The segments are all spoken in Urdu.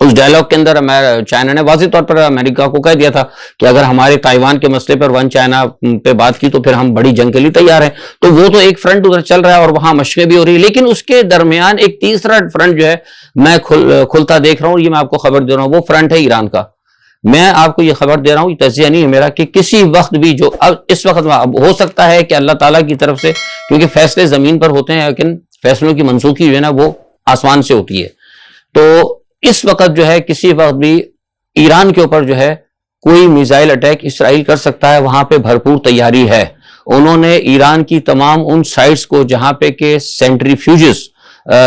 اس ڈائلاگ کے اندر چائنا نے واضح طور پر امریکہ کو کہہ دیا تھا کہ اگر ہمارے تائیوان کے مسئلے پر ون چائنا پہ بات کی تو پھر ہم بڑی جنگ کے لیے تیار ہیں. تو وہ تو ایک فرنٹ ادھر چل رہا ہے اور وہاں مشقیں بھی ہو رہی ہے, لیکن اس کے درمیان ایک تیسرا فرنٹ جو ہے میں کھلتا دیکھ رہا ہوں. یہ میں آپ کو خبر دے رہا ہوں, وہ فرنٹ ہے ایران کا. میں آپ کو یہ خبر دے رہا ہوں, یہ تجزیہ نہیں ہے میرا, کہ کسی وقت بھی جو اب اس وقت ہو سکتا ہے کہ اللہ تعالیٰ کی طرف سے, کیونکہ فیصلے زمین پر ہوتے ہیں لیکن فیصلوں کی منسوخی جو ہے نا وہ آسمان سے ہوتی ہے. تو اس وقت جو ہے کسی وقت بھی ایران کے اوپر جو ہے کوئی میزائل اٹیک اسرائیل کر سکتا ہے. وہاں پہ بھرپور تیاری ہے. انہوں نے ایران کی تمام ان سائٹس کو جہاں پہ کہ سینٹریفیوجز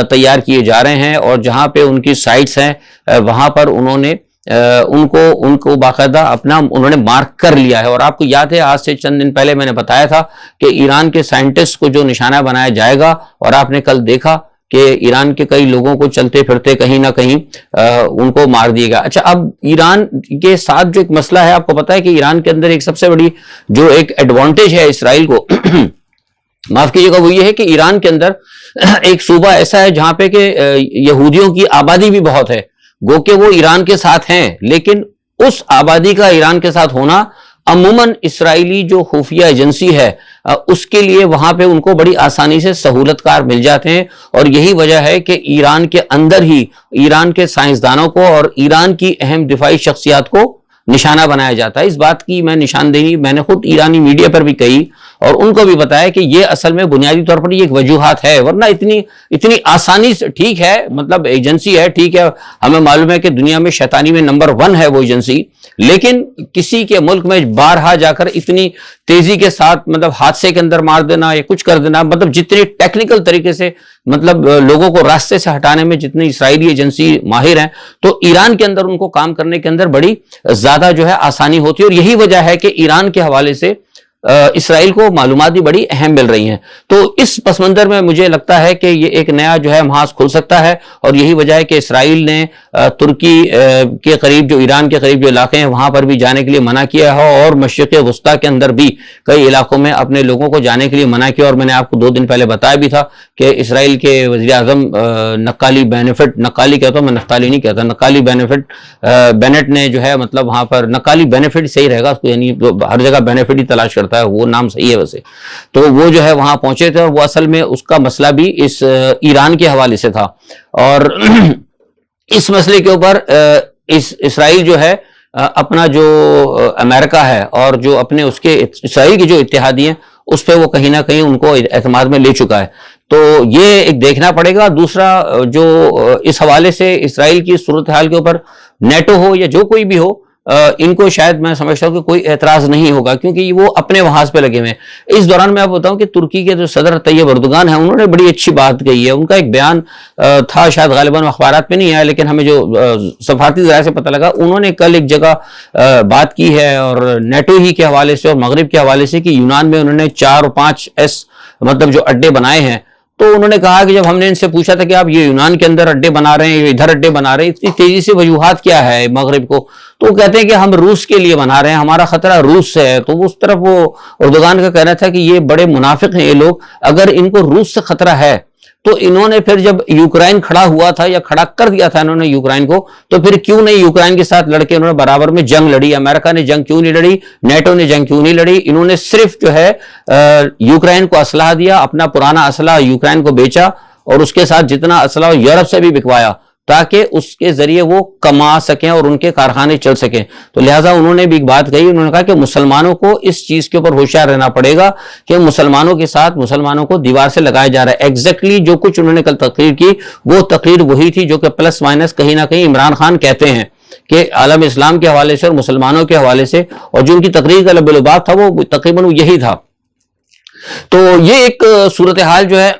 تیار کیے جا رہے ہیں اور جہاں پہ ان کی سائٹس ہیں وہاں پر انہوں نے ان کو باقاعدہ اپنا انہوں نے مارک کر لیا ہے. اور آپ کو یاد ہے آج سے چند دن پہلے میں نے بتایا تھا کہ ایران کے سائنٹسٹ کو جو نشانہ بنایا جائے گا, اور آپ نے کل دیکھا کہ ایران کے کئی لوگوں کو چلتے پھرتے کہیں نہ کہیں ان کو مار دیے گا. اچھا, اب ایران کے ساتھ جو ایک مسئلہ ہے, آپ کو پتا ہے کہ ایران کے اندر ایک سب سے بڑی جو ایک ایڈوانٹیج ہے اسرائیل کو معاف کیجیے گا, وہ یہ ہے کہ ایران کے اندر ایک صوبہ ایسا ہے جہاں پہ کہ یہودیوں کی آبادی بھی بہت ہے. گو کہ وہ ایران کے ساتھ ہیں, لیکن اس آبادی کا ایران کے ساتھ ہونا عموماً اسرائیلی جو خفیہ ایجنسی ہے اس کے لیے وہاں پہ ان کو بڑی آسانی سے سہولت کار مل جاتے ہیں. اور یہی وجہ ہے کہ ایران کے اندر ہی ایران کے سائنسدانوں کو اور ایران کی اہم دفاعی شخصیات کو نشانہ بنایا جاتا ہے. اس بات کی میں نشاندہی میں نے خود ایرانی میڈیا پر بھی کہی اور ان کو بھی بتایا کہ یہ اصل میں بنیادی طور پر یہ ایک وجوہات ہے, ورنہ اتنی آسانی سے ٹھیک ہے, مطلب ایجنسی ہے ٹھیک ہے, ہمیں معلوم ہے کہ دنیا میں شیطانی میں نمبر 1 ہے وہ ایجنسی, لیکن کسی کے ملک میں بارہا جا کر اتنی تیزی کے ساتھ مطلب حادثے کے اندر مار دینا یا کچھ کر دینا, مطلب جتنے ٹیکنیکل طریقے سے مطلب لوگوں کو راستے سے ہٹانے میں جتنی اسرائیلی ایجنسی ماہر ہیں, تو ایران کے اندر ان کو کام کرنے کے اندر بڑی زیادہ جو ہے آسانی ہوتی ہے. اور یہی وجہ ہے کہ ایران کے حوالے سے اسرائیل کو معلومات بھی بڑی اہم مل رہی ہیں. تو اس پس منظر میں مجھے لگتا ہے کہ یہ ایک نیا جو ہے محاذ کھل سکتا ہے, اور یہی وجہ ہے کہ اسرائیل نے ترکی کے قریب جو ایران کے قریب جو علاقے ہیں وہاں پر بھی جانے کے لیے منع کیا ہے, اور مشرق وسطیٰ کے اندر بھی کئی علاقوں میں اپنے لوگوں کو جانے کے لیے منع کیا. اور میں نے آپ کو 2 دن پہلے بتایا بھی تھا کہ اسرائیل کے وزیر اعظم نقالی کہتا ہوں میں, نفتالی نہیں کہتا, نقالی بینٹ نے جو ہے مطلب وہاں پر نقالی بینیفٹ صحیح رہے گا اس کو, یعنی ہر جگہ بینیفٹ ہی تلاش کرتا ہے, وہ نام صحیح ہے ویسے. تو وہ جو ہے وہاں پہنچے تھے, اور وہ اصل میں اس کا مسئلہ بھی اس ایران کے حوالے سے تھا. اور اس مسئلے کے اوپر اسرائیل جو ہے اپنا جو امریکہ ہے اور جو اپنے اس کے اسرائیل کی جو اتحادی ہیں اس پہ وہ کہیں نہ کہیں ان کو اعتماد میں لے چکا ہے. تو یہ ایک دیکھنا پڑے گا. دوسرا جو اس حوالے سے اسرائیل کی صورتحال کے اوپر نیٹو ہو یا جو کوئی بھی ہو, ان کو شاید میں سمجھتا ہوں کہ کوئی اعتراض نہیں ہوگا, کیونکہ وہ اپنے محاذ پہ لگے ہوئے ہیں. اس دوران میں آپ بتاؤں کہ ترکی کے جو صدر طیب اردوغان ہیں انہوں نے بڑی اچھی بات کہی ہے. ان کا ایک بیان تھا, شاید غالباً اخبارات میں نہیں آیا لیکن ہمیں جو سفارتی ذرائع سے پتہ لگا, انہوں نے کل ایک جگہ بات کی ہے اور نیٹو ہی کے حوالے سے اور مغرب کے حوالے سے, کہ یونان میں انہوں نے 4 اور 5 مطلب جو اڈے بنائے ہیں. تو انہوں نے کہا کہ جب ہم نے ان سے پوچھا تھا کہ آپ یہ یونان کے اندر اڈے بنا رہے ہیں, ادھر اڈے بنا رہے ہیں, اتنی تیزی سے وجوہات کیا ہے مغرب کو, تو وہ کہتے ہیں کہ ہم روس کے لیے بنا رہے ہیں, ہمارا خطرہ روس سے ہے. تو اس طرف وہ اردوغان کا کہنا تھا کہ یہ بڑے منافق ہیں یہ لوگ, اگر ان کو روس سے خطرہ ہے تو انہوں نے پھر جب یوکرائن کھڑا ہوا تھا یا کھڑا کر دیا تھا انہوں نے یوکرائن کو, تو پھر کیوں نہیں یوکرائن کے ساتھ لڑ کے انہوں نے برابر میں جنگ لڑی. امریکہ نے جنگ کیوں نہیں لڑی, نیٹو نے جنگ کیوں نہیں لڑی, انہوں نے صرف جو ہے یوکرائن کو اسلحہ دیا, اپنا پرانا اسلحہ یوکرائن کو بیچا اور اس کے ساتھ جتنا اسلحہ یورپ سے بھی بکوایا تاکہ اس کے ذریعے وہ کما سکیں اور ان کے کارخانے چل سکیں. تو لہٰذا انہوں نے بھی ایک بات کہی, انہوں نے کہا کہ مسلمانوں کو اس چیز کے اوپر ہوشیار رہنا پڑے گا کہ مسلمانوں کے ساتھ مسلمانوں کو دیوار سے لگایا جا رہا ہے. ایگزیکٹلی جو کچھ انہوں نے کل تقریر کی وہ تقریر وہی تھی جو کہ پلس مائنس کہیں نہ کہیں عمران خان کہتے ہیں کہ عالم اسلام کے حوالے سے اور مسلمانوں کے حوالے سے, اور جو ان کی تقریر کا لب و لباب تھا وہ تقریباً یہی تھا. تو یہ ایک صورتحال جو ہے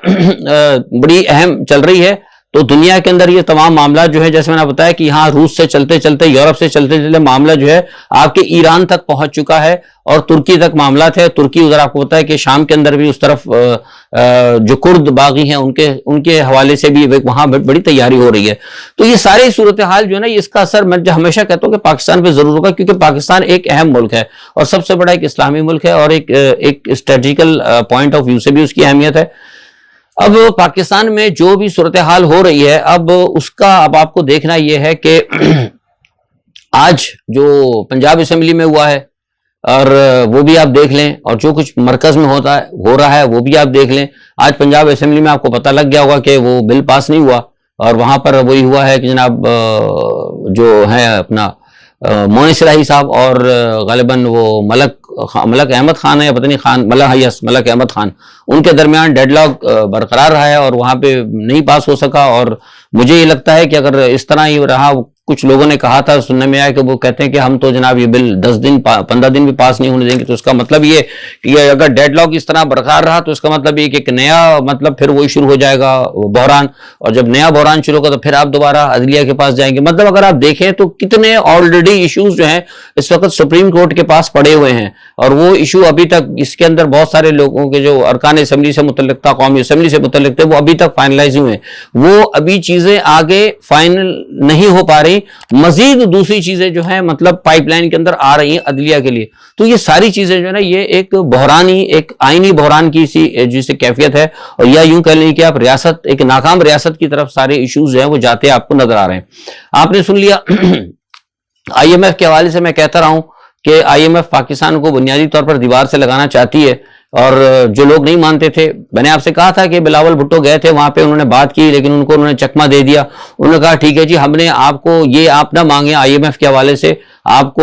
بڑی اہم چل رہی ہے. تو دنیا کے اندر یہ تمام معاملات جو ہے جیسے میں نے بتایا کہ یہاں روس سے چلتے چلتے یورپ سے چلتے چلتے معاملہ جو ہے آپ کے ایران تک پہنچ چکا ہے اور ترکی تک معاملات ہے. ترکی ادھر آپ کو پتا ہے کہ شام کے اندر بھی اس طرف جو کرد باغی ہیں ان کے حوالے سے بھی وہاں بڑی تیاری ہو رہی ہے. تو یہ ساری صورتحال جو ہے نا, اس کا اثر میں ہمیشہ کہتا ہوں کہ پاکستان پہ ضرور ہوگا, کیونکہ پاکستان ایک اہم ملک ہے اور سب سے بڑا ایک اسلامی ملک ہے اور ایک اسٹریٹجیکل پوائنٹ آف ویو سے بھی اس کی اہمیت ہے. اب پاکستان میں جو بھی صورتحال ہو رہی ہے، اب اس کا اب آپ کو دیکھنا یہ ہے کہ آج جو پنجاب اسمبلی میں ہوا ہے اور وہ بھی آپ دیکھ لیں، اور جو کچھ مرکز میں ہو رہا ہے وہ بھی آپ دیکھ لیں. آج پنجاب اسمبلی میں آپ کو پتہ لگ گیا ہوگا کہ وہ بل پاس نہیں ہوا، اور وہاں پر وہی ہوا ہے کہ جناب جو ہے اپنا معین صلاحی صاحب اور غالباً وہ ملک احمد خان ہے یا پتہ نہیں ملک احمد خان، ان کے درمیان ڈیڈ لاک برقرار رہا ہے اور وہاں پہ نہیں پاس ہو سکا. اور مجھے یہ لگتا ہے کہ اگر اس طرح ہی رہا، کچھ لوگوں نے کہا تھا، سننے میں آیا کہ وہ کہتے ہیں کہ ہم تو جناب یہ بل 10 دن 15 دن بھی پاس نہیں ہونے دیں گے. تو اس کا مطلب یہ کہ اگر ڈیڈ لاک اس طرح برقرار رہا تو اس کا مطلب یہ کہ ایک نیا مطلب پھر وہی شروع ہو جائے گا بحران، اور جب نیا بحران شروع ہوگا تو پھر آپ دوبارہ عدلیہ کے پاس جائیں گے. مطلب اگر آپ دیکھیں تو کتنے آلریڈی ایشوز جو ہیں اس وقت سپریم کورٹ کے پاس پڑے ہوئے ہیں، اور وہ ایشو ابھی تک اس کے اندر بہت سارے لوگوں کے جو ارکان اسمبلی سے متعلق تھا، قومی اسمبلی سے متعلق تھے، وہ ابھی تک فائنلائز ہوئے ہیں. وہ ابھی چیزیں آگے فائنل نہیں ہو پا رہی، مزید دوسری چیزیں جو ہیں مطلب پائپ لائن کے اندر آ رہی ہیں عدلیہ کے لیے. تو یہ ساری چیزیں جو ہے نا، یہ ایک بحرانی، ایک آئینی بحران کی جیسے کیفیت ہے، اور یا یوں کہہ لیں کہ آپ ریاست، ایک ناکام ریاست کی طرف سارے ایشوز جو ہیں وہ جاتے آپ کو نظر آ رہے ہیں. آپ نے سن لیا آئی ایم ایف کے حوالے سے میں کہتا رہا ہوں کہ آئی ایم ایف پاکستان کو بنیادی طور پر دیوار سے لگانا چاہتی ہے، اور جو لوگ نہیں مانتے تھے، میں نے آپ سے کہا تھا کہ بلاول بھٹو گئے تھے وہاں پہ، انہوں نے بات کی لیکن ان کو انہوں نے چکما دے دیا. انہوں نے کہا ٹھیک ہے جی، ہم نے آپ کو یہ آپ نہ مانگیں آئی ایم ایف کے حوالے سے، آپ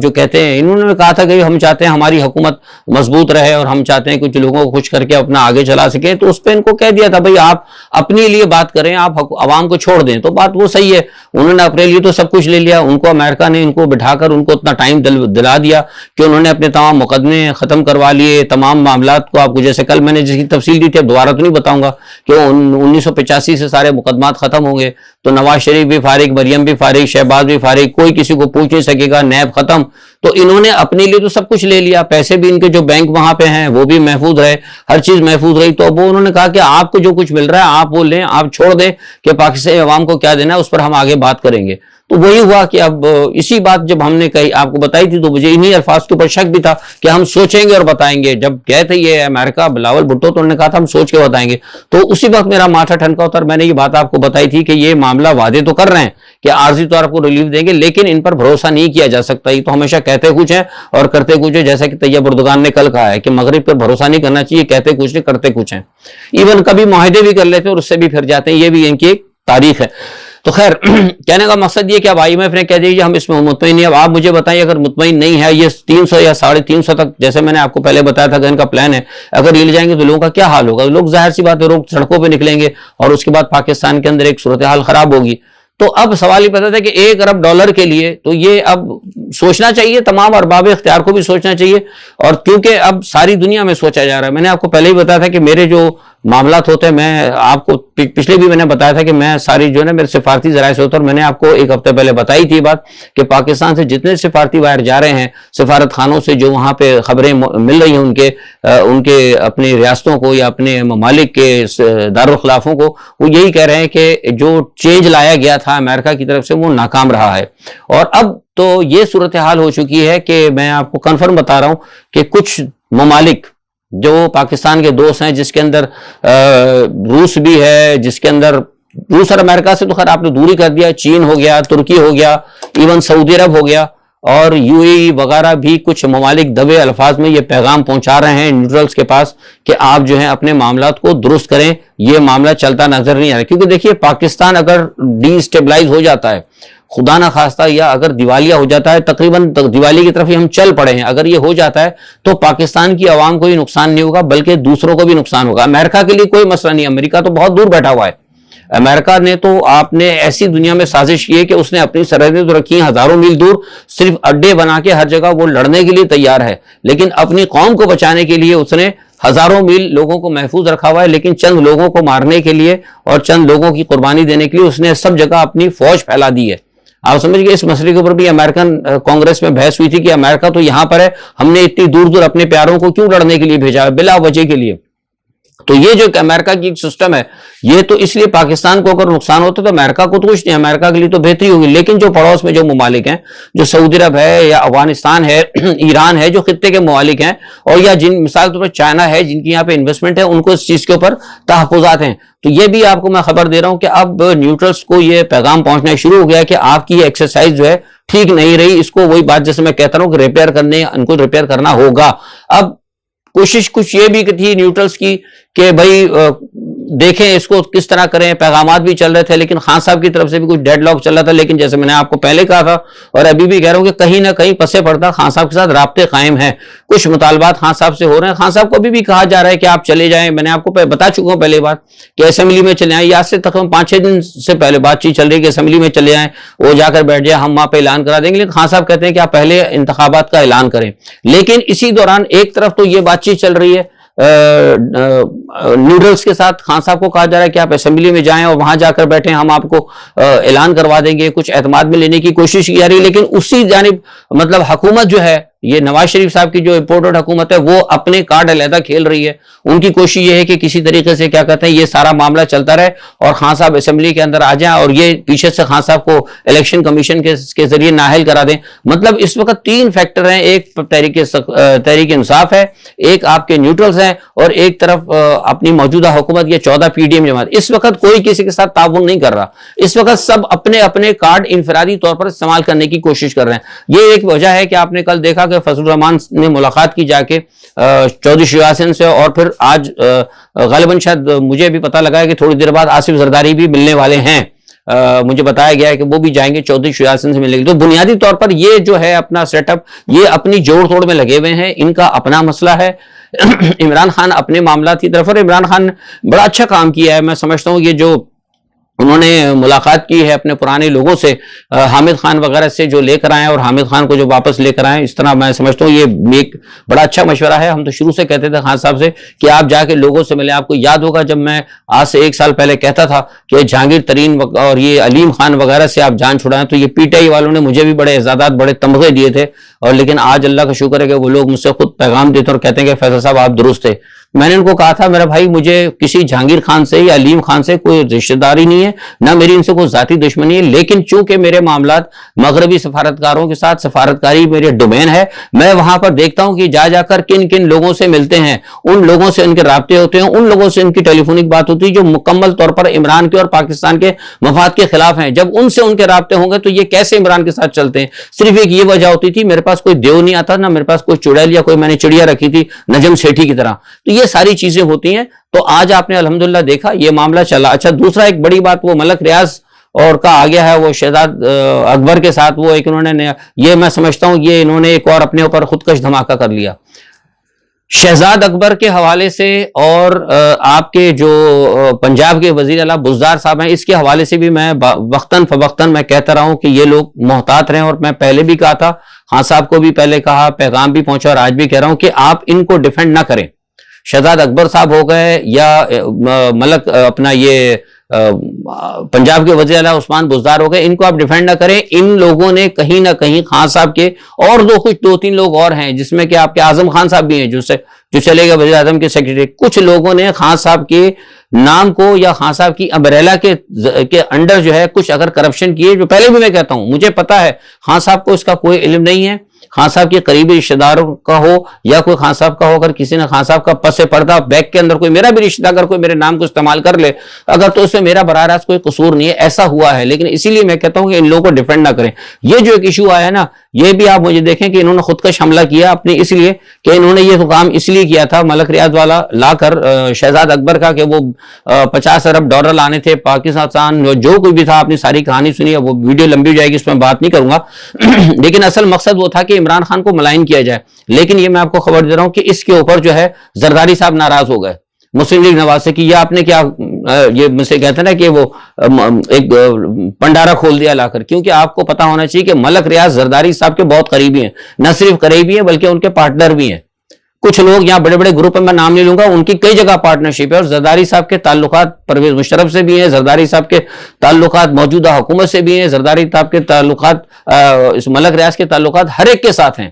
جو کہتے ہیں، انہوں نے کہا تھا کہ ہم چاہتے ہیں ہماری حکومت مضبوط رہے اور ہم چاہتے ہیں کچھ لوگوں کو خوش کر کے اپنا آگے چلا سکیں. تو اس پہ ان کو کہہ دیا تھا بھائی آپ اپنے لیے بات کریں، آپ عوام کو چھوڑ دیں. تو بات وہ صحیح ہے، انہوں نے اپنے لیے تو سب کچھ لے لیا، ان کو امریکہ نے ان کو بٹھا کر ان کو اتنا ٹائم دلا دیا کہ انہوں نے اپنے تمام مقدمے ختم کروا لیے، تمام معاملات کو آپ کو جیسے کل میں نے جس کی تفصیل دی تھی، اب دوبارہ تو نہیں بتاؤں گا کہ 1985 سے سارے مقدمات ختم ہوں گے. تو نواز شریف بھی فارغ، مریم بھی فارغ، شہباز بھی فارغ، کوئی کسی کو پوچھ نہیں سکے گا، نیب ختم. تو انہوں نے اپنے لیے تو سب کچھ لے لیا، پیسے بھی ان کے جو بینک وہاں پہ ہیں وہ بھی محفوظ رہے، ہر چیز محفوظ رہی. تو اب وہ انہوں نے کہا کہ آپ کو جو کچھ مل رہا ہے آپ وہ لیں، آپ چھوڑ دیں کہ پاکستانی عوام کو کیا دینا ہے اس پر ہم آگے بات کریں گے. تو وہی ہوا کہ اب اسی بات جب ہم نے کہی آپ کو بتائی تھی تو مجھے انہی الفاظ کے اوپر شک بھی تھا کہ ہم سوچیں گے اور بتائیں گے. جب گئے تھے یہ امریکہ بلاول بھٹو تو انہوں نے کہا تھا ہم سوچ کے بتائیں گے. تو اسی وقت میرا ماتھا ٹھنکا ہوتا، اور میں نے یہ بات آپ کو بتائی تھی کہ یہ معاملہ وعدے تو کر رہے ہیں کہ عارضی طور پر ریلیف دیں گے، لیکن ان پر بھروسہ نہیں کیا جا سکتا. یہ تو ہمیشہ کہتے کچھ ہیں اور کرتے کچھ ہیں، جیسا کہ طیب اردگان نے کل کہا ہے کہ مغرب پر بھروسہ نہیں کرنا چاہیے، کہتے کچھ نہیں کرتے کچھ ہیں. ایون کبھی معاہدے بھی کر لیتے اور اس سے بھی پھر جاتے ہیں، یہ بھی ان کی ایک تاریخ ہے. تو خیر کہنے کا مقصد یہ کہ اب آئی ایم ایف نے کہہ دیا ہم اس میں مطمئن نہیں. اب آپ مجھے بتائیں اگر مطمئن نہیں ہے، یہ 300 یا 350 تک جیسے میں نے آپ کو پہلے بتایا تھا کہ ان کا پلان ہے، اگر یہ لے جائیں گے تو لوگوں کا کیا حال ہوگا؟ لوگ ظاہر سی بات ہے لوگ سڑکوں پہ نکلیں گے اور اس کے بعد پاکستان کے اندر ایک صورتحال خراب ہوگی. تو اب سوال یہ پیدا تھا کہ $1 ارب کے لیے تو یہ اب سوچنا چاہیے، تمام ارباب اختیار کو بھی سوچنا چاہیے، اور کیونکہ اب ساری دنیا میں سوچا جا رہا ہے. میں نے آپ کو پہلے ہی بتایا تھا کہ میرے جو معاملات ہوتے ہیں، میں آپ کو پچھلے بھی میں نے بتایا تھا کہ میں ساری جو ہے نا میرے سفارتی ذرائع سے ہوتا ہے، اور میں نے آپ کو ایک ہفتے پہلے بتائی تھی بات کہ پاکستان سے جتنے سفارتی باہر جا رہے ہیں، سفارت خانوں سے جو وہاں پہ خبریں مل رہی ہیں ان کے اپنی ریاستوں کو یا اپنے ممالک کے دارالخلافوں کو، وہ یہی کہہ رہے ہیں کہ جو چینج لایا گیا تھا امریکہ کی طرف سے وہ ناکام رہا ہے. اور اب تو یہ صورتحال ہو چکی ہے کہ میں آپ کو کنفرم بتا رہا ہوں کہ کچھ ممالک جو پاکستان کے دوست ہیں، جس کے اندر روس بھی ہے، جس کے اندر روس اور امریکہ سے تو خیر آپ نے دوری کر دیا، چین ہو گیا، ترکی ہو گیا، ایون سعودی عرب ہو گیا، اور یو اے ای وغیرہ بھی کچھ ممالک دبے الفاظ میں یہ پیغام پہنچا رہے ہیں نیوٹرلز کے پاس کہ آپ جو ہیں اپنے معاملات کو درست کریں، یہ معاملہ چلتا نظر نہیں آ رہا. کیونکہ دیکھیے پاکستان اگر ڈی اسٹیبلائز ہو جاتا ہے، خدا نہ خواستہ، یا اگر دیوالیہ ہو جاتا ہے، تقریباً دیوالی کی طرف ہی ہم چل پڑے ہیں، اگر یہ ہو جاتا ہے تو پاکستان کی عوام کو ہی نقصان نہیں ہوگا بلکہ دوسروں کو بھی نقصان ہوگا. امریکہ کے لیے کوئی مسئلہ نہیں، امریکہ تو بہت دور بیٹھا ہوا ہے. امریکہ نے تو آپ نے ایسی دنیا میں سازش کی ہے کہ اس نے اپنی سرحدیں تو رکھی ہیں ہزاروں میل دور، صرف اڈے بنا کے ہر جگہ وہ لڑنے کے لیے تیار ہے، لیکن اپنی قوم کو بچانے کے لیے اس نے ہزاروں میل لوگوں کو محفوظ رکھا ہوا ہے، لیکن چند لوگوں کو مارنے کے لیے اور چند لوگوں کی قربانی دینے کے لیے اس نے سب جگہ اپنی فوج پھیلا دی ہے. آپ سمجھ گئے؟ اس مسئلے کے اوپر بھی امریکن کانگریس میں بحث ہوئی تھی کہ امریکہ تو یہاں پر ہے، ہم نے اتنی دور دور اپنے پیاروں کو کیوں لڑنے کے لیے بھیجا ہے؟ بلا وجہ کے لیے. تو یہ جو امریکہ کی ایک سسٹم ہے، یہ تو اس لیے پاکستان کو اگر نقصان ہوتا تو امریکہ کو تو کچھ نہیں، امریکہ کے لیے تو بہتری ہوگی، لیکن جو پڑوس میں جو ممالک ہیں، جو سعودی عرب ہے یا افغانستان ہے، ایران ہے، جو خطے کے ممالک ہیں، اور یا جن مثال طور پر چائنا ہے جن کی یہاں پہ انویسٹمنٹ ہے، ان کو اس چیز کے اوپر تحفظات ہیں۔ تو یہ بھی آپ کو میں خبر دے رہا ہوں کہ اب نیوٹرلز کو یہ پیغام پہنچنا شروع ہو گیا کہ آپ کی یہ ایکسرسائز جو ہے ٹھیک نہیں رہی، اس کو وہی بات جیسے میں کہتا ہوں کہ ریپیئر کرنے، ان کو ریپیئر کرنا ہوگا۔ اب کوشش کچھ یہ بھی تھی نیوٹرلز کی کہ بھائی دیکھیں اس کو کس طرح کریں، پیغامات بھی چل رہے تھے، لیکن خان صاحب کی طرف سے بھی کچھ ڈیڈ لاک چل رہا تھا، لیکن جیسے میں نے آپ کو پہلے کہا تھا اور ابھی بھی کہہ رہا ہوں کہ کہیں نہ کہیں پسے پڑتا خان صاحب کے ساتھ رابطے قائم ہیں، کچھ مطالبات خان صاحب سے ہو رہے ہیں، خان صاحب کو ابھی بھی کہا جا رہا ہے کہ آپ چلے جائیں، میں نے آپ کو بتا چکا ہوں پہلے بات کہ اسمبلی میں چلے آئیں، آج سے تقریباً 5-6 دن سے پہلے بات چیت چل رہی ہے کہ اسمبلی میں چلے آئیں، وہ جا کر بیٹھ جائیں، ہم وہاں پہ اعلان کرا دیں گے، لیکن خان صاحب کہتے ہیں کہ آپ پہلے انتخابات کا اعلان کریں۔ لیکن اسی دوران ایک طرف تو یہ بات چیت چل رہی ہے نیوٹرلز کے ساتھ، خان صاحب کو کہا جا رہا ہے کہ آپ اسمبلی میں جائیں اور وہاں جا کر بیٹھیں، ہم آپ کو اعلان کروا دیں گے، کچھ اعتماد میں لینے کی کوشش کی جا رہی ہے، لیکن اسی جانب مطلب حکومت جو ہے، یہ نواز شریف صاحب کی جو امپورٹڈ حکومت ہے، وہ اپنے کارڈ علیحدہ کھیل رہی ہے۔ ان کی کوشش یہ ہے کہ کسی طریقے سے کیا کہتے ہیں یہ سارا معاملہ چلتا رہے اور خان صاحب اسمبلی کے اندر آ جائیں اور یہ پیچھے سے خان صاحب کو الیکشن کمیشن کے ذریعے نااہل کرا دیں۔ مطلب اس وقت 3 فیکٹر ہیں، ایک تحریک انصاف ہے، ایک آپ کے نیوٹرلز ہیں، اور ایک طرف اپنی موجودہ حکومت یہ 14 پی ڈی ایم جماعت۔ اس وقت کوئی کسی کے ساتھ تعاون نہیں کر رہا، اس وقت سب اپنے اپنے کارڈ انفرادی طور پر استعمال کرنے کی کوشش کر رہے ہیں۔ یہ ایک وجہ ہے کہ آپ نے کل دیکھا کہ فضل الرحمان نے ملاقات کی جا کے چودھری شیوراج سنگھ سے، اور پھر آج غالباً شاید مجھے بھی پتہ لگا ہے کہ تھوڑی دیر بعد آصف زرداری بھی ملنے والے ہیں، مجھے بتایا گیا ہے کہ وہ بھی جائیں گے چودھری شیوراج سنگھ سے ملنے کے لیے۔ تو بنیادی طور پر یہ جو ہے اپنا سیٹ اپ، یہ اپنی جوڑ توڑ میں لگے ہوئے ہیں، ان کا اپنا مسئلہ ہے۔ عمران خان اپنے معاملات کی طرف، اور عمران خان بڑا اچھا کام کیا ہے، میں سمجھتا ہوں یہ جو انہوں نے ملاقات کی ہے اپنے پرانے لوگوں سے، حامد خان وغیرہ سے جو لے کر آئے اور حامد خان کو جو واپس لے کر آئے، اس طرح میں سمجھتا ہوں یہ ایک بڑا اچھا مشورہ ہے۔ ہم تو شروع سے کہتے تھے خان صاحب سے کہ آپ جا کے لوگوں سے ملیں۔ آپ کو یاد ہوگا جب میں آج سے 1 سال پہلے کہتا تھا کہ جہانگیر ترین اور یہ علیم خان وغیرہ سے آپ جان چھڑائیں، تو یہ پی ٹی آئی والوں نے مجھے بھی بڑے اعزازات، بڑے تمغے دیے تھے، اور لیکن آج اللہ کا شکر ہے کہ وہ لوگ مجھ سے خود پیغام دیتے اور کہتے ہیں کہ فیصل صاحب آپ درست تھے۔ میں نے ان کو کہا تھا میرا بھائی مجھے کسی جہانگیر خان سے یا علیم خان سے کوئی رشتہ داری نہیں ہے، نہ میری ان سے کوئی ذاتی دشمنی ہے، لیکن چونکہ میرے معاملات مغربی سفارتکاروں کے ساتھ، سفارتکاری میرے ڈومین ہے، میں وہاں پر دیکھتا ہوں کہ جا کر کن کن لوگوں سے ملتے ہیں، ان لوگوں سے ان کے رابطے ہوتے ہیں، ان لوگوں سے ان کی ٹیلی فونک بات ہوتی ہے جو مکمل طور پر عمران کے اور پاکستان کے مفاد کے خلاف ہیں۔ جب ان سے ان کے رابطے ہوں گے تو یہ کیسے عمران کے ساتھ چلتے ہیں؟ صرف ایک یہ وجہ ہوتی تھی میرے پاس کوئی دیو نہیں آتا، نہ میرے پاس کوئی چڑیل یا کوئی میں نے چڑیا رکھی تھی نجم سیٹھی کی طرح۔ تو یہ ساری چیزیں ہوتی ہیں۔ تو آج آپ نے الحمدللہ دیکھا یہ معاملہ چلا۔ اچھا، دوسرا ایک بڑی بات وہ ملک ریاض اور کا آ گیا ہے، وہ شہزاد اکبر کے ساتھ وہ ایک انہوں نے، یہ میں سمجھتا ہوں یہ انہوں نے ایک اور اپنے اوپر خودکش دھماکہ کر لیا شہزاد اکبر کے حوالے سے، اور آپ کے جو پنجاب کے وزیر اعلیٰ بزدار صاحب ہیں، اس کے حوالے سے بھی میں وقتاً فوقتاً میں کہتا رہا ہوں کہ یہ لوگ محتاط رہیں، اور میں پہلے بھی کہا تھا، خان صاحب کو بھی پہلے کہا، پیغام بھی پہنچا، اور آج بھی کہہ رہا ہوں کہ آپ ان کو ڈیفینڈ نہ کریں۔ شہزاد اکبر صاحب ہو گئے یا ملک اپنا یہ پنجاب کے وزیر اعلیٰ عثمان بزدار ہو گئے، ان کو آپ ڈیفینڈ نہ کریں۔ ان لوگوں نے کہیں نہ کہیں خان صاحب کے اور 2-3 لوگ اور ہیں، جس میں کہ آپ کے اعظم خان صاحب بھی ہیں جو چلے گئے وزیر اعظم کے سیکرٹری، کچھ لوگوں نے خان صاحب کے نام کو یا خان صاحب کی امبریلا کے انڈر جو ہے کچھ اگر کرپشن کیے، جو پہلے بھی میں کہتا ہوں مجھے پتا ہے خان صاحب کو اس کا کوئی علم نہیں ہے، خان صاحب کے قریبی رشتہ داروں کا ہو یا کوئی خان صاحب کا ہو، اگر کسی نے خان صاحب کا پس پردہ بیک کے اندر کوئی میرا بھی رشتہ اگر کوئی میرے نام کو استعمال کر لے اگر، تو اس میں میرا براہ راست کوئی قصور نہیں ہے، ایسا ہوا ہے۔ لیکن اسی لیے میں کہتا ہوں کہ ان لوگوں کو ڈیفینڈ نہ کریں۔ یہ جو ایک ایشو آیا ہے نا، یہ بھی آپ مجھے دیکھیں کہ انہوں نے خودکش حملہ کیا اپنے، اس لیے کہ انہوں نے یہ کام اس لیے کیا تھا ملک ریاض والا لا کر شہزاد اکبر کا، کہ وہ 50 ارب ڈالر لانے تھے پاکستان، جو کوئی بھی تھا، اپنی ساری کہانی سنی ہے، وہ ویڈیو لمبی ہو جائے گی، اس میں بات نہیں کروں گا لیکن اصل مقصد وہ تھا کہ عمران خان کو ملائن کیا جائے۔ لیکن یہ میں آپ کو خبر دے رہا ہوں کہ اس کے اوپر جو ہے زرداری صاحب ناراض ہو گئے مسلم لیگ نواز سے، کہ یہ آپ نے کیا، یہ مجھ سے کہتے ہیں نا کہ وہ ایک پنڈارا کھول دیا لا کر، کیونکہ آپ کو پتا ہونا چاہیے کہ ملک ریاض زرداری صاحب کے بہت قریبی ہیں، نہ صرف قریبی ہیں بلکہ ان کے پارٹنر بھی ہیں۔ کچھ لوگ یہاں بڑے بڑے گروپ میں نام نہیں لوں گا، ان کی کئی جگہ پارٹنرشپ ہے، اور زرداری صاحب کے تعلقات پرویز مشرف سے بھی ہیں، زرداری صاحب کے تعلقات موجودہ حکومت سے بھی ہیں، زرداری صاحب کے تعلقات اس ملک ریاض کے تعلقات ہر ایک کے ساتھ ہیں۔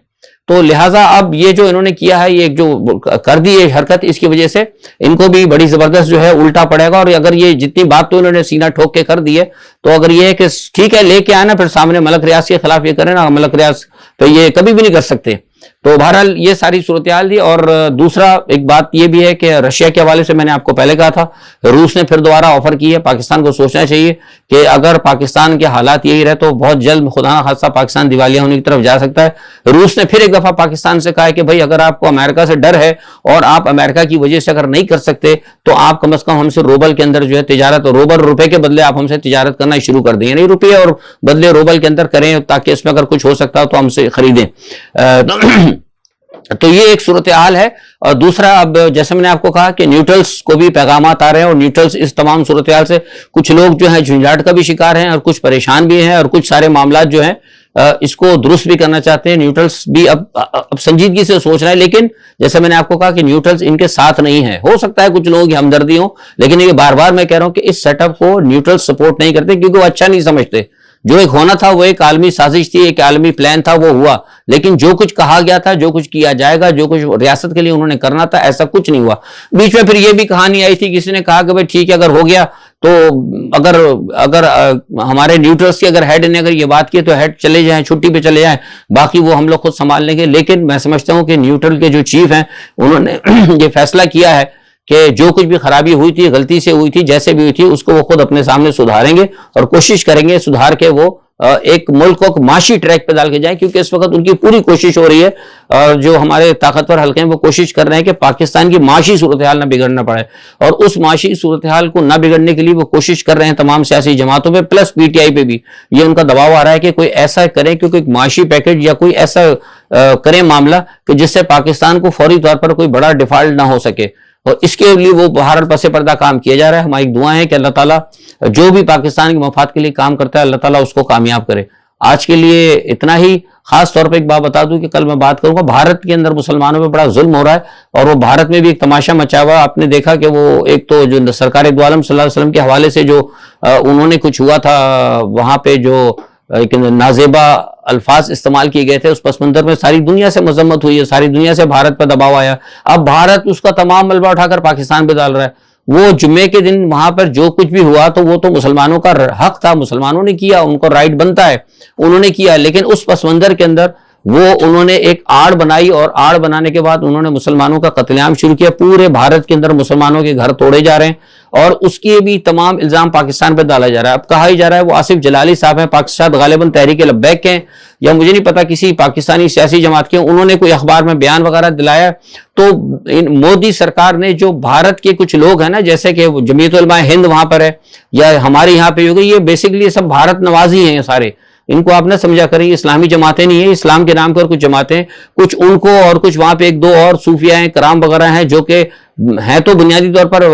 تو لہٰذا اب یہ جو انہوں نے کیا ہے، یہ جو کر دی یہ حرکت، اس کی وجہ سے ان کو بھی بڑی زبردست جو ہے الٹا پڑے گا. اور اگر یہ جتنی بات تو انہوں نے سینہ ٹھوک کے کر دی ہے، تو اگر یہ ہے کہ ٹھیک ہے لے کے آنا، پھر سامنے ملک ریاض کے خلاف یہ کریں نا، ملک ریاض تو یہ کبھی بھی نہیں کر سکتے. تو بہرحال یہ ساری صورتحال تھی. اور دوسرا ایک بات یہ بھی ہے کہ رشیا کے حوالے سے میں نے آپ کو پہلے کہا تھا، روس نے پھر دوبارہ آفر کی ہے. پاکستان کو سوچنا چاہیے کہ اگر پاکستان کے حالات یہی رہے تو بہت جلد خدا نہ خاصہ پاکستان دیوالیہ ہونے کی طرف جا سکتا ہے. روس نے پھر ایک دفعہ پاکستان سے کہا ہے کہ بھائی اگر آپ کو امریکہ سے ڈر ہے اور آپ امریکہ کی وجہ سے اگر نہیں کر سکتے تو آپ کم از کم ہم سے روبل کے اندر جو ہے تجارت، روبل روپے کے بدلے آپ ہم سے تجارت کرنا شروع کر دیں، یعنی روپیے اور بدلے روبل کے اندر کریں تاکہ اس میں اگر کچھ ہو سکتا تو ہم سے خریدیں. تو یہ ایک صورتحال ہے. اور دوسرا، اب جیسے میں نے آپ کو کہا کہ نیوٹرلز کو بھی پیغامات آ رہے ہیں، اور نیوٹرلز اس تمام صورتحال سے کچھ لوگ جو ہیں جھنجھلاٹ کا بھی شکار ہیں اور کچھ پریشان بھی ہیں، اور کچھ سارے معاملات جو ہیں اس کو درست بھی کرنا چاہتے ہیں. نیوٹرلز بھی اب سنجیدگی سے سوچ رہے ہیں، لیکن جیسے میں نے آپ کو کہا کہ نیوٹرلز ان کے ساتھ نہیں ہے. ہو سکتا ہے کچھ لوگوں کی ہمدردی ہو، لیکن یہ بار بار میں کہہ رہا ہوں کہ اس سیٹ اپ کو نیوٹرلز سپورٹ نہیں کرتے، کیونکہ وہ اچھا نہیں سمجھتے. جو ایک ہونا تھا وہ ایک عالمی سازش تھی، ایک عالمی پلان تھا، وہ ہوا. لیکن جو کچھ کہا گیا تھا، جو کچھ کیا جائے گا، جو کچھ ریاست کے لیے انہوں نے کرنا تھا، ایسا کچھ نہیں ہوا. بیچ میں پھر یہ بھی کہانی آئی تھی، کسی نے کہا کہ بھائی ٹھیک ہے اگر ہو گیا تو اگر ہمارے نیوٹرلز کے اگر ہیڈ نے اگر یہ بات کی تو ہیڈ چلے جائیں، چھٹی پہ چلے جائیں، باقی وہ ہم لوگ خود سنبھال لیں گے. لیکن میں سمجھتا ہوں کہ نیوٹرل کے جو چیف ہیں انہوں نے یہ فیصلہ کیا ہے کہ جو کچھ بھی خرابی ہوئی تھی، غلطی سے ہوئی تھی، جیسے بھی ہوئی تھی، اس کو وہ خود اپنے سامنے سدھاریں گے اور کوشش کریں گے سدھار کے وہ ایک ملک کو معاشی ٹریک پہ ڈال کے جائیں. کیونکہ اس وقت ان کی پوری کوشش ہو رہی ہے، اور جو ہمارے طاقتور حلقے ہیں وہ کوشش کر رہے ہیں کہ پاکستان کی معاشی صورتحال نہ بگڑنا پڑے. اور اس معاشی صورتحال کو نہ بگڑنے کے لیے وہ کوشش کر رہے ہیں تمام سیاسی جماعتوں پہ، پلس پی ٹی آئی پہ بھی یہ ان کا دباؤ آ رہا ہے کہ کوئی ایسا کرے، کیونکہ ایک معاشی پیکج یا کوئی ایسا کرے معاملہ کہ جس سے پاکستان کو فوری طور پر کوئی بڑا ڈیفالٹ نہ ہو سکے. اور اس کے لیے وہ بہرحال پس پردہ کام کیا جا رہا ہے. ہماری دعائیں ہیں کہ اللہ تعالیٰ جو بھی پاکستان کے مفاد کے لیے کام کرتا ہے اللہ تعالیٰ اس کو کامیاب کرے. آج کے لیے اتنا ہی. خاص طور پہ ایک بات بتا دوں کہ کل میں بات کروں گا، بھارت کے اندر مسلمانوں پہ بڑا ظلم ہو رہا ہے، اور وہ بھارت میں بھی ایک تماشا مچا ہوا. آپ نے دیکھا کہ وہ ایک تو جو سرکار دو عالم صلی اللہ علیہ وسلم کے حوالے سے جو انہوں نے کچھ ہوا تھا وہاں پہ، جو ایک نازیبا الفاظ استعمال کیے گئے تھے، اس پس منظر میں ساری دنیا سے مذمت ہوئی ہے، ساری دنیا سے بھارت پر دباؤ آیا. اب بھارت اس کا تمام ملبہ اٹھا کر پاکستان پہ ڈال رہا ہے. وہ جمعے کے دن وہاں پر جو کچھ بھی ہوا تو وہ تو مسلمانوں کا حق تھا، مسلمانوں نے کیا، ان کو رائٹ بنتا ہے، انہوں نے کیا. لیکن اس پس منظر کے اندر وہ انہوں نے ایک آڑ بنائی، اور آڑ بنانے کے بعد انہوں نے مسلمانوں کا قتل عام شروع کیا. پورے بھارت کے اندر مسلمانوں کے گھر توڑے جا رہے ہیں، اور اس کی بھی تمام الزام پاکستان پہ ڈالا جا رہا ہے. اب کہا ہی جا رہا ہے وہ آصف جلالی صاحب ہیں، پاکستان غالباً تحریک لبیک کے ہیں، یا مجھے نہیں پتا کسی پاکستانی سیاسی جماعت کے، انہوں نے کوئی اخبار میں بیان وغیرہ دلایا. تو مودی سرکار نے جو بھارت کے کچھ لوگ ہیں نا، جیسے کہ جمعیت علماء ہند وہاں پر ہے، یا ہمارے یہاں پہ ہوگی، یہ بیسکلی سب بھارت نوازی ہیں. یہ سارے ان کو آپ نہ سمجھا کریں، اسلامی جماعتیں نہیں ہیں. اسلام کے نام پر کچھ جماعتیں، کچھ ان کو اور کچھ وہاں پہ ایک دو اور صوفیہ ہیں، کرام وغیرہ ہیں، جو کہ ہیں تو بنیادی طور پر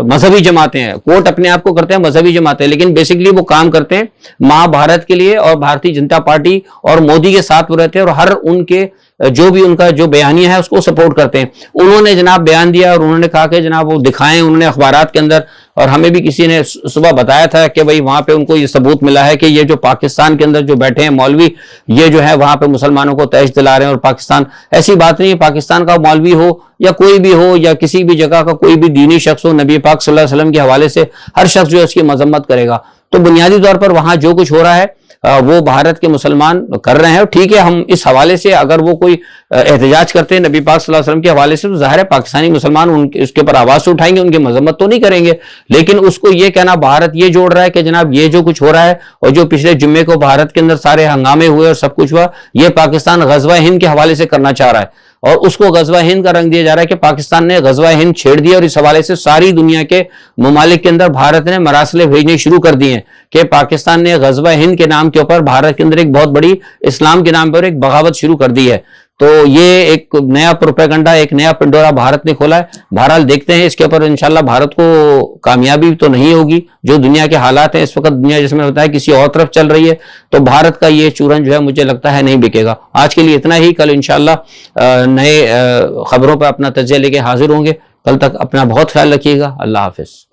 مذہبی جماعتیں ہیں، کوٹ اپنے آپ کو کرتے ہیں مذہبی جماعتیں، لیکن بیسکلی وہ کام کرتے ہیں ماں بھارت کے لیے اور بھارتی جنتا پارٹی اور مودی کے ساتھ وہ رہتے ہیں، اور ہر ان کے جو بھی ان کا جو بیانیہ ہے اس کو سپورٹ کرتے ہیں. انہوں نے جناب بیان دیا اور انہوں نے کہا کہ جناب وہ دکھائیں، انہوں نے اخبارات کے اندر، اور ہمیں بھی کسی نے صبح بتایا تھا کہ بھئی وہاں پہ ان کو یہ ثبوت ملا ہے کہ یہ جو پاکستان کے اندر جو بیٹھے ہیں مولوی، یہ جو ہے وہاں پہ مسلمانوں کو تیش دلا رہے ہیں. اور پاکستان ایسی بات نہیں ہے، پاکستان کا مولوی ہو یا کوئی بھی ہو یا کسی بھی جگہ کا کوئی بھی دینی شخص ہو، نبی پاک صلی اللہ علیہ وسلم کے حوالے سے ہر شخص جو ہے اس کی مذمت کرے گا. تو بنیادی طور پر وہاں جو کچھ ہو رہا ہے وہ بھارت کے مسلمان کر رہے ہیں. ٹھیک ہے، ہم اس حوالے سے اگر وہ کوئی احتجاج کرتے ہیں نبی پاک صلی اللہ علیہ وسلم کے حوالے سے، تو ظاہر ہے پاکستانی مسلمان اس کے پر آواز اٹھائیں گے، ان کی مذمت تو نہیں کریں گے. لیکن اس کو یہ کہنا بھارت یہ جوڑ رہا ہے کہ جناب یہ جو کچھ ہو رہا ہے، اور جو پچھلے جمعے کو بھارت کے اندر سارے ہنگامے ہوئے اور سب کچھ ہوا، یہ پاکستان غزوہ ہند کے حوالے سے کرنا چاہ رہا ہے، اور اس کو غزوہ ہند کا رنگ دیا جا رہا ہے کہ پاکستان نے غزوہ ہند چھیڑ دیا. اور اس حوالے سے ساری دنیا کے ممالک کے اندر بھارت نے مراسلے بھیجنے شروع کر دیے ہیں کہ پاکستان نے غزوہ ہند کے نام کے اوپر بھارت کے اندر ایک بہت بڑی اسلام کے نام پر ایک بغاوت شروع کر دی ہے. تو یہ ایک نیا پروپیگنڈا، ایک نیا پنڈورا بھارت نے کھولا ہے. بہرحال دیکھتے ہیں اس کے اوپر. انشاءاللہ بھارت کو کامیابی تو نہیں ہوگی. جو دنیا کے حالات ہیں اس وقت، دنیا جس میں بتایا کسی اور طرف چل رہی ہے، تو بھارت کا یہ چورن جو ہے مجھے لگتا ہے نہیں بکے گا. آج کے لیے اتنا ہی. کل انشاءاللہ نئے خبروں پر اپنا تجزیہ لے کے حاضر ہوں گے. کل تک اپنا بہت خیال رکھیے گا. اللہ حافظ.